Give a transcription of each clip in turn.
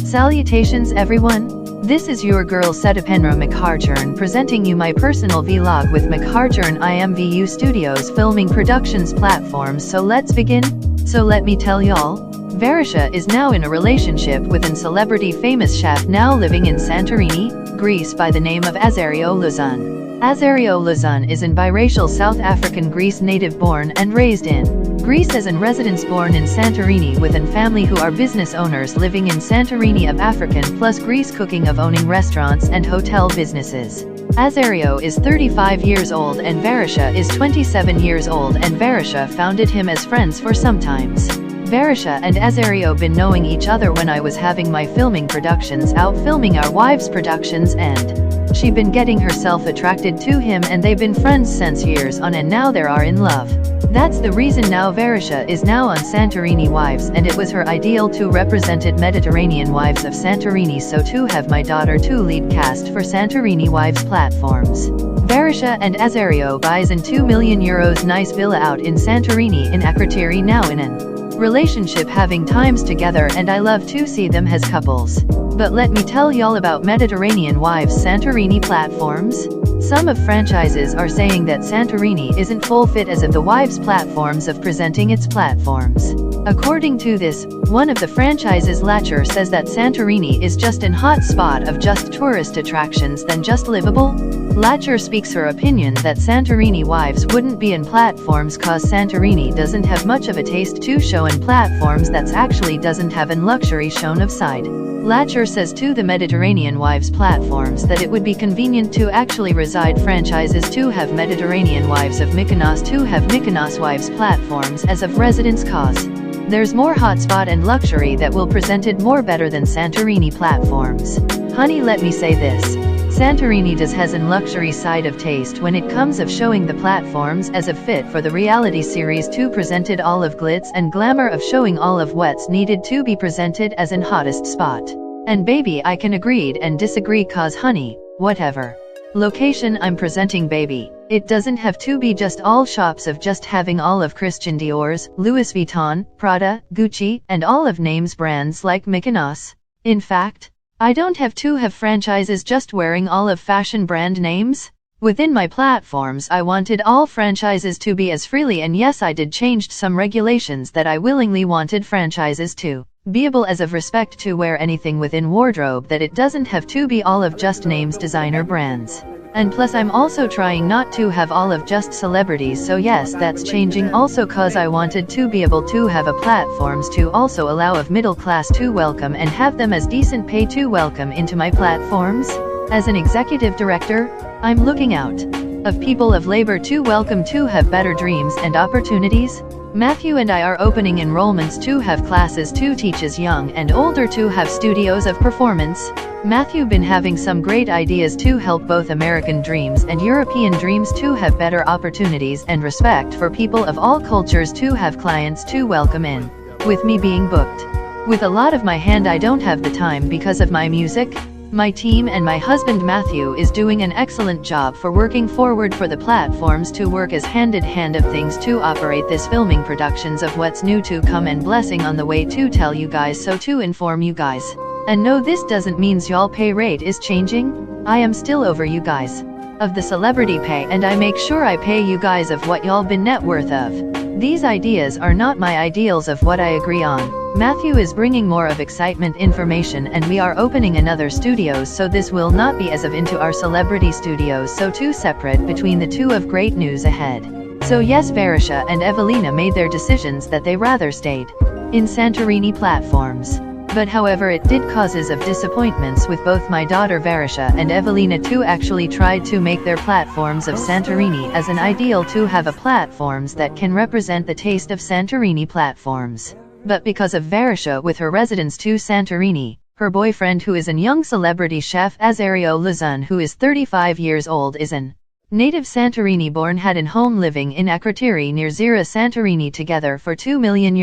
Salutations everyone! This is your girl Santorini McHartshorne presenting you my personal vlog with McHartshorne IMVU Studios filming productions platforms. So let's begin. So let me tell y'all, Varisha is now in a relationship with an celebrity famous chef now living in Santorini, Greece by the name of Azario Luzon. Azario Luzon is an biracial South African Greece native born and raised in Greece as an residence born in Santorini with an family who are business owners living in Santorini of African plus Greece cooking of owning restaurants and hotel businesses. Azario is 35 years old and Varisha is 27 years old and Varisha founded him as friends for some times. Varisha and Azario been knowing each other when I was having my filming productions out filming our wives productions and she been getting herself attracted to him and they've been friends since years on and now they are in love. That's the reason now Varisha is now on Santorini Wives and it was her ideal to represented Mediterranean Wives of Santorini so to have my daughter to lead cast for Santorini Wives platforms. Varisha and Azario buys an €2 million nice villa out in Santorini in Akrotiri now in an relationship having times together and I love to see them as couples. But let me tell y'all about Mediterranean Wives Santorini platforms. Some of franchises are saying that Santorini isn't full fit as of the Wives platforms of presenting its platforms. According to this, one of the franchises Latcher says that Santorini is just an hot spot of just tourist attractions than just livable. Latcher speaks her opinion that Santorini Wives wouldn't be in platforms cause Santorini doesn't have much of a taste to show in platforms that's actually doesn't have an luxury shown of side. Latcher says to the Mediterranean Wives platforms that it would be convenient to actually reside franchises to have Mediterranean Wives of Mykonos to have Mykonos Wives platforms as of residence cause there's more hotspot and luxury that will presented more better than Santorini platforms. Honey, let me say this. Santorini does has an luxury side of taste when it comes of showing the platforms as a fit for the reality series to presented all of glitz and glamour of showing all of what's needed to be presented as an hottest spot. And baby I can agreed and disagree cause honey, whatever location I'm presenting baby, it doesn't have to be just all shops of just having all of Christian Dior's, Louis Vuitton, Prada, Gucci, and all of names brands like Mykonos. In fact, I don't have to have franchises just wearing all of fashion brand names. Within my platforms I wanted all franchises to be as freely and yes I did changed some regulations that I willingly wanted franchises to be able as of respect to wear anything within wardrobe that it doesn't have to be all of just names designer brands. And plus I'm also trying not to have all of just celebrities so yes that's changing also cause I wanted to be able to have a platforms to also allow of middle class to welcome and have them as decent pay to welcome into my platforms. As an executive director, I'm looking out of people of labor to welcome to have better dreams and opportunities. Matthew and I are opening enrollments to have classes to teach as young and older to have studios of performance. Matthew been having some great ideas to help both American dreams and European dreams to have better opportunities and respect for people of all cultures to have clients to welcome in. With me being booked with a lot of my hand I don't have the time because of my music. My team and my husband Matthew is doing an excellent job for working forward for the platforms to work as hand-in-hand of things to operate this filming productions of what's new to come and blessing on the way to tell you guys so to inform you guys. And no this doesn't means y'all pay rate is changing, I am still over you guys of the celebrity pay and I make sure I pay you guys of what y'all been net worth of. These ideas are not my ideals of what I agree on. Matthew is bringing more of excitement information and we are opening another studios so this will not be as of into our celebrity studios so two separate between the two of great news ahead. So yes Varisha and Evelina made their decisions that they rather stayed in Santorini platforms. But however it did causes of disappointments with both my daughter Varisha and Evelina to actually tried to make their platforms of Santorini as an ideal to have a platforms that can represent the taste of Santorini platforms. But because of Varisha with her residence to Santorini, her boyfriend who is a young celebrity chef Azario Luzon who is 35 years old is an native Santorini born had an home living in Akrotiri near Zira Santorini together for €2 million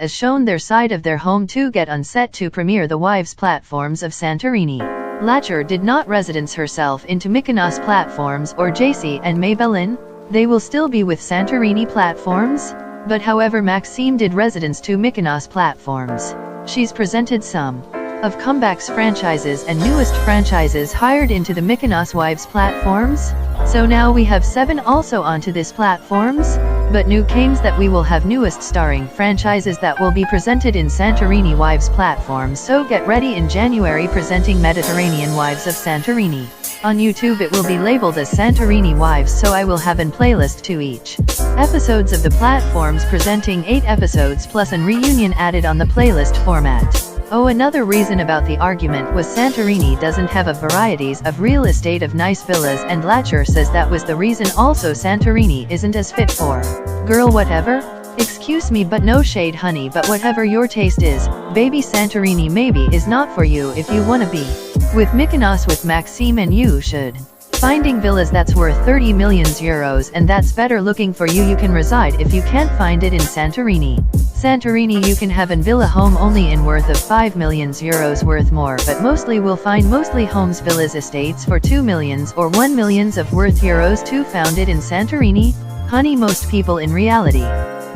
as shown their side of their home to get on set to premiere the Wives platforms of Santorini. Latcher did not residence herself into Mykonos platforms or JC and Maybelline, they will still be with Santorini platforms. But however Maxime did residence to Mykonos platforms. She's presented some of comebacks franchises and newest franchises hired into the Mykonos Wives platforms. So now we have 7 also onto this platforms, but new games that we will have newest starring franchises that will be presented in Santorini Wives platforms, so get ready in January presenting Mediterranean Wives of Santorini. On YouTube it will be labeled as Santorini Wives, so I will have an playlist to each episodes of the platforms presenting 8 episodes plus an reunion added on the playlist format. Oh, another reason about the argument was Santorini doesn't have a varieties of real estate of nice villas, and Latcher says that was the reason also Santorini isn't as fit for girl whatever. Excuse me, but no shade honey, but whatever your taste is, baby, Santorini maybe is not for you if you wanna be with Mykonos with Maxime, and you should finding villas that's worth 30 million euros and that's better looking for you. You can reside if you can't find it in Santorini. Santorini you can have an villa home only in worth of 5 million euros worth more, but mostly will find mostly homes villas estates for 2 millions or 1 millions of worth euros to founded in Santorini. Honey, most people in reality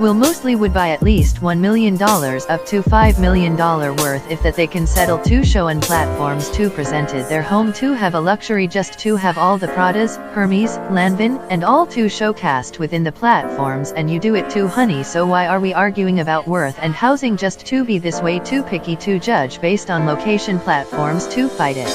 will mostly would buy at least $1 million up to $5 million worth if that they can settle to show on platforms to presented their home to have a luxury just to have all the Pradas, Hermes, Lanvin, and all to showcased within the platforms, and you do it too honey, so why are we arguing about worth and housing just to be this way too picky to judge based on location platforms to fight it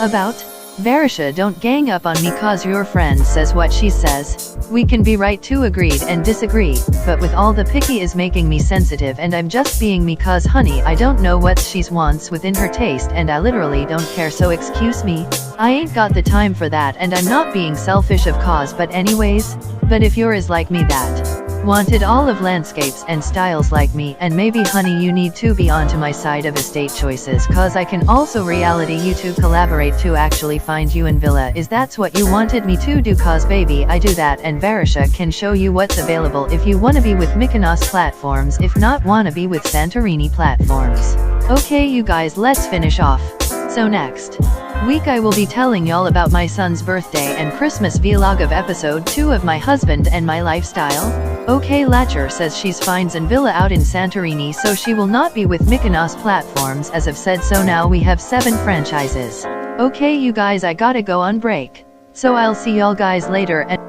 about? Varisha, don't gang up on me cause your friend says what she says. We can be right to agreed and disagree, but with all the picky is making me sensitive, and I'm just being me cause honey I don't know what she's wants within her taste and I literally don't care, so excuse me, I ain't got the time for that, and I'm not being selfish of cause, but anyways, but if you're is like me that wanted all of landscapes and styles like me, and maybe honey you need to be onto my side of estate choices cause I can also reality you to collaborate to actually find you in villa, is that's what you wanted me to do cause baby I do that, and Varisha can show you what's available if you wanna be with Mykonos platforms, if not wanna be with Santorini platforms. Okay you guys, let's finish off. So next week I will be telling y'all about my son's birthday and Christmas vlog of episode 2 of my husband and my lifestyle. Okay, Latcher says she's finds an villa out in Santorini, so she will not be with Mykonos platforms as I've said, so now we have 7 franchises. Okay you guys, I gotta go on break. So I'll see y'all guys later, and